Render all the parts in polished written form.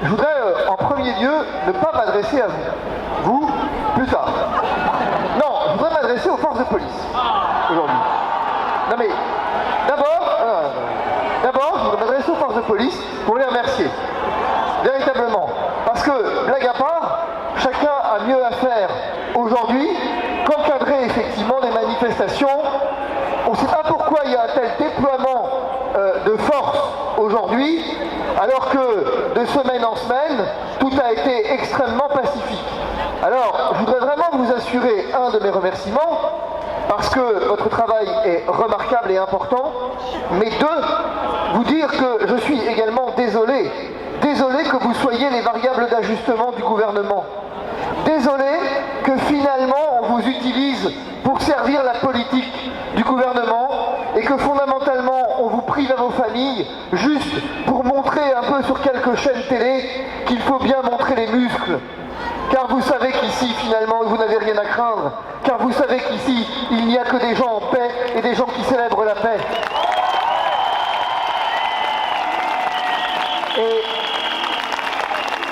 je voudrais en premier lieu ne pas m'adresser à vous. Vous, plus tard. Non, je voudrais m'adresser aux forces de police aujourd'hui. Non mais, d'abord, je voudrais m'adresser aux forces de police pour les remercier. Véritablement. Parce que, blague à part, chacun a mieux à faire aujourd'hui qu'encadrer effectivement des manifestations. On ne sait pas pourquoi il y a un tel déploiement de force aujourd'hui, alors que de semaine en semaine, tout a été extrêmement pacifique. Alors, je voudrais vraiment vous assurer, un, de mes remerciements, parce que votre travail est remarquable et important, mais deux, vous dire que je suis également désolé que vous soyez les variables d'ajustement du gouvernement. Désolé que finalement on vous utilise pour servir la politique du gouvernement et que fondamentalement on vous prive à vos familles juste pour montrer un peu sur quelques chaînes télé qu'il faut bien montrer les muscles. Car vous savez qu'ici finalement vous n'avez rien à craindre. Car vous savez qu'ici il n'y a que des gens en paix et des gens qui célèbrent la paix.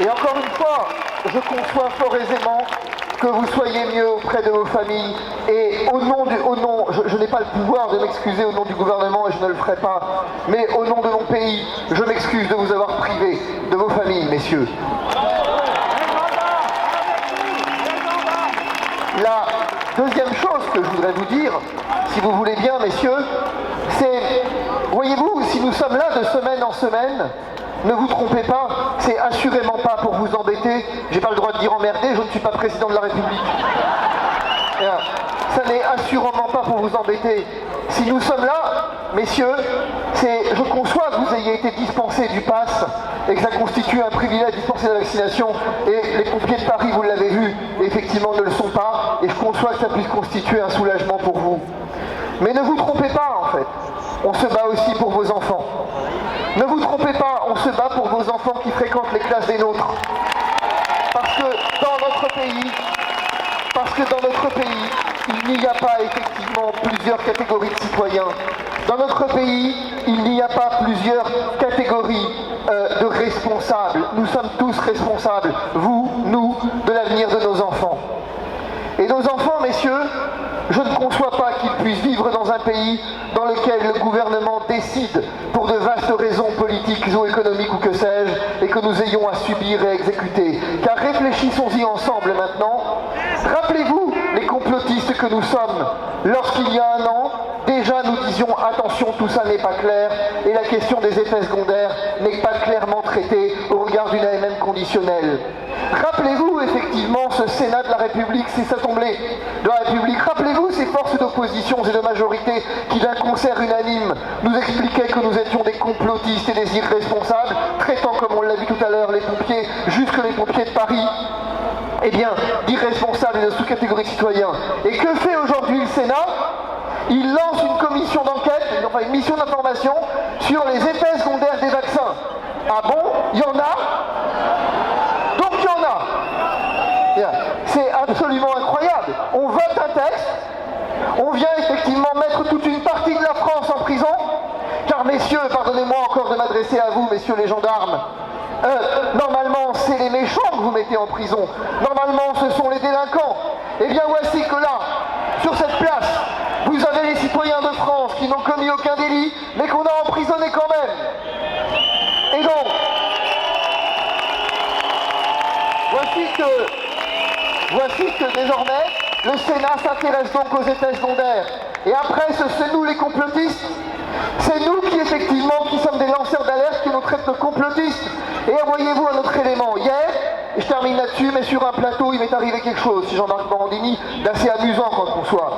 Et encore une fois, je conçois fort aisément que vous soyez mieux auprès de vos familles. Et je n'ai pas le pouvoir de m'excuser au nom du gouvernement et je ne le ferai pas. Mais au nom de mon pays, je m'excuse de vous avoir privé de vos familles, messieurs. La deuxième chose que je voudrais vous dire, si vous voulez bien, messieurs, c'est, voyez-vous, si nous sommes là de semaine en semaine, ne vous trompez pas, c'est assurément pas pour vous embêter. J'ai pas le droit de dire emmerder, je ne suis pas président de la République. Ça n'est assurément pas pour vous embêter. Si nous sommes là, messieurs, je conçois que vous ayez été dispensés du pass et que ça constitue un privilège dispensé de la vaccination. Et les pompiers de Paris, vous l'avez vu, effectivement ne le sont pas. Et je conçois que ça puisse constituer un soulagement pour vous. Mais ne vous trompez pas, en fait. On se bat aussi pour vos enfants. Ne vous trompez pas, on se bat pour vos enfants qui fréquentent les classes des nôtres. Parce que dans notre pays, il n'y a pas effectivement plusieurs catégories de citoyens. Dans notre pays, il n'y a pas plusieurs catégories de responsables. Nous sommes tous responsables, vous, nous, de l'avenir de nos enfants. Et nos enfants, messieurs, je ne conçois pas qu'ils puissent vivre dans un pays dans lequel le gouvernement décide pour de vastes raisons politiques ou économiques ou que sais-je, et que nous ayons à subir et exécuter. Car réfléchissons-y ensemble maintenant. Rappelez-vous les complotistes que nous sommes. Lorsqu'il y a un an, déjà nous disions attention, tout ça n'est pas clair, et la question des effets secondaires n'est pas clairement traitée au regard d'une AMM conditionnelle. Rappelez-vous effectivement ce Sénat de la République, ces assemblées de la République. Rappelez-vous ces forces d'opposition et de majorité qui d'un concert unanime nous expliquaient que nous étions des complotistes et des irresponsables, traitant, comme on l'a vu tout à l'heure, les pompiers, jusque les pompiers de Paris, eh bien, d'irresponsables et de sous-catégories citoyens. Et que fait aujourd'hui le Sénat ? Il lance une commission d'enquête, enfin une mission d'information sur les effets secondaires des vaccins. Ah bon ? Il y en a ? Donc il y en a. C'est absolument incroyable. On vote un texte, on vient effectivement mettre toute une partie de la France en prison, car messieurs, pardonnez-moi encore de m'adresser à vous, messieurs les gendarmes, normalement c'est les méchants que vous mettez en prison, normalement ce sont les délinquants. Eh bien voici que là, sur cette place, vous avez les citoyens de France qui n'ont commis aucun délit, mais qu'on a emprisonnés quand même. Et donc, voici que désormais, le Sénat s'intéresse donc aux effets secondaires. Et après, c'est nous les complotistes. C'est nous qui, effectivement, qui sommes des lanceurs d'alerte, qui nous traitent de complotistes. Et voyez-vous un autre élément. Hier, et je termine là-dessus, mais sur un plateau, il m'est arrivé quelque chose, si Jean-Marc Morandini, d'assez amusant quand on soit.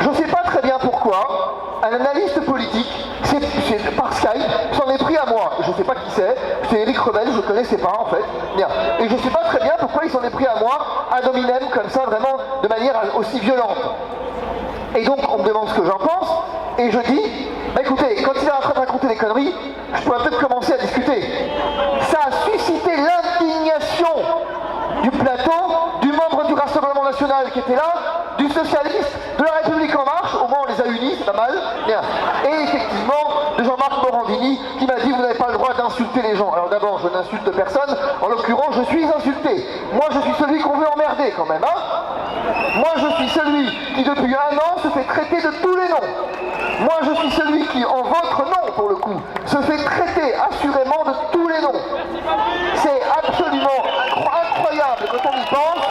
Je ne sais pas très bien pourquoi, un analyste politique, c'est par Skype, s'en est pris à moi. Je ne sais pas qui c'est Éric Revel, je ne le connaissais pas en fait. Bien. Et je ne sais pas très bien pourquoi il s'en est pris à moi, ad hominem, comme ça, vraiment, de manière aussi violente. Et donc, on me demande ce que j'en pense, et je dis, bah écoutez, quand il est en train de raconter des conneries, je pourrais peut-être commencer à discuter. Ça a suscité l'indignation du plateau, du membre du Rassemblement National qui était là, du socialiste, de la République En Marche, au moins on les a unis, c'est pas mal, bien. Et effectivement, de Jean-Marc Morandini qui m'a dit vous n'avez pas le droit d'insulter les gens. Alors d'abord, je n'insulte personne, en l'occurrence l'occurrence, je suis insulté. Moi, je suis celui qu'on veut emmerder quand même, hein. Moi, je suis celui qui, depuis 1 an, se fait traiter de tous les noms. Moi, je suis celui qui, en votre nom, pour le coup, se fait traiter assurément de tous les noms. C'est absolument incroyable quand on y pense.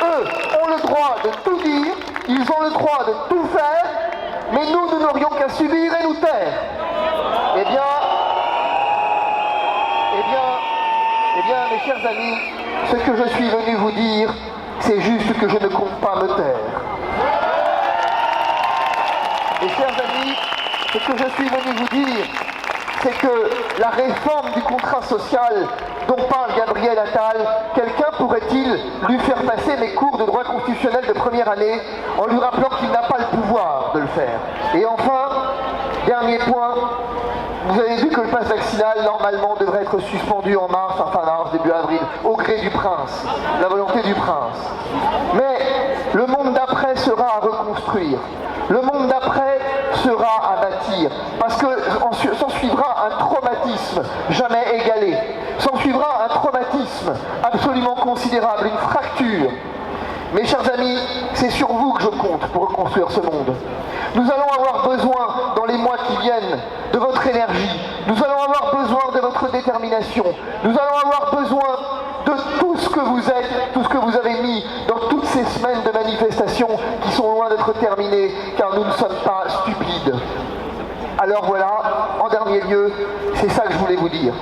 Eux ont le droit de tout dire, ils ont le droit de tout faire, mais nous n'aurions qu'à subir et nous taire. Eh bien, mes chers amis, ce que je suis venu vous dire, c'est juste que je ne compte pas me taire. Mes chers amis, ce que je suis venu vous dire, c'est que la réforme du contrat social dont parle Gabriel Attal, quelqu'un pourrait-il lui faire passer mes cours de droit constitutionnel de première année en lui rappelant qu'il n'a pas le pouvoir de le faire? Et enfin, dernier point, vous avez vu que le pass vaccinal, normalement, devrait être suspendu en mars, fin mars, début avril, au gré du prince, la volonté du prince. Mais le monde d'après sera à reconstruire. Le monde d'après sera à bâtir, parce que s'en suivra un traumatisme jamais égalé. S'en suivra un traumatisme absolument considérable, une fracture. Mes chers amis, c'est sur vous que je compte pour reconstruire ce monde. Nous allons avoir besoin, dans les mois qui viennent, de votre énergie. Nous allons avoir besoin de votre détermination. Nous allons avoir besoin de tout ce que vous êtes, tout ce que vous avez mis dans toutes ces semaines de manifestations qui sont loin d'être terminées, car nous ne sommes pas stupides. Alors voilà, en dernier lieu, c'est ça que je voulais vous dire.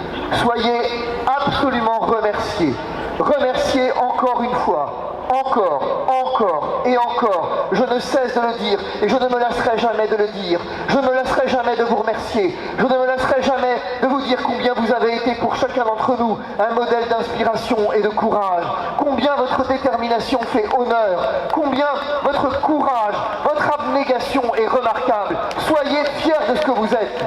Soyez absolument remerciés. Remerciés encore une fois. Encore et encore, je ne cesse de le dire et je ne me lasserai jamais de le dire. Je ne me lasserai jamais de vous remercier. Je ne me lasserai jamais de vous dire combien vous avez été pour chacun d'entre nous un modèle d'inspiration et de courage. Combien votre détermination fait honneur. Combien votre courage, votre abnégation est remarquable. Soyez fiers de ce que vous êtes.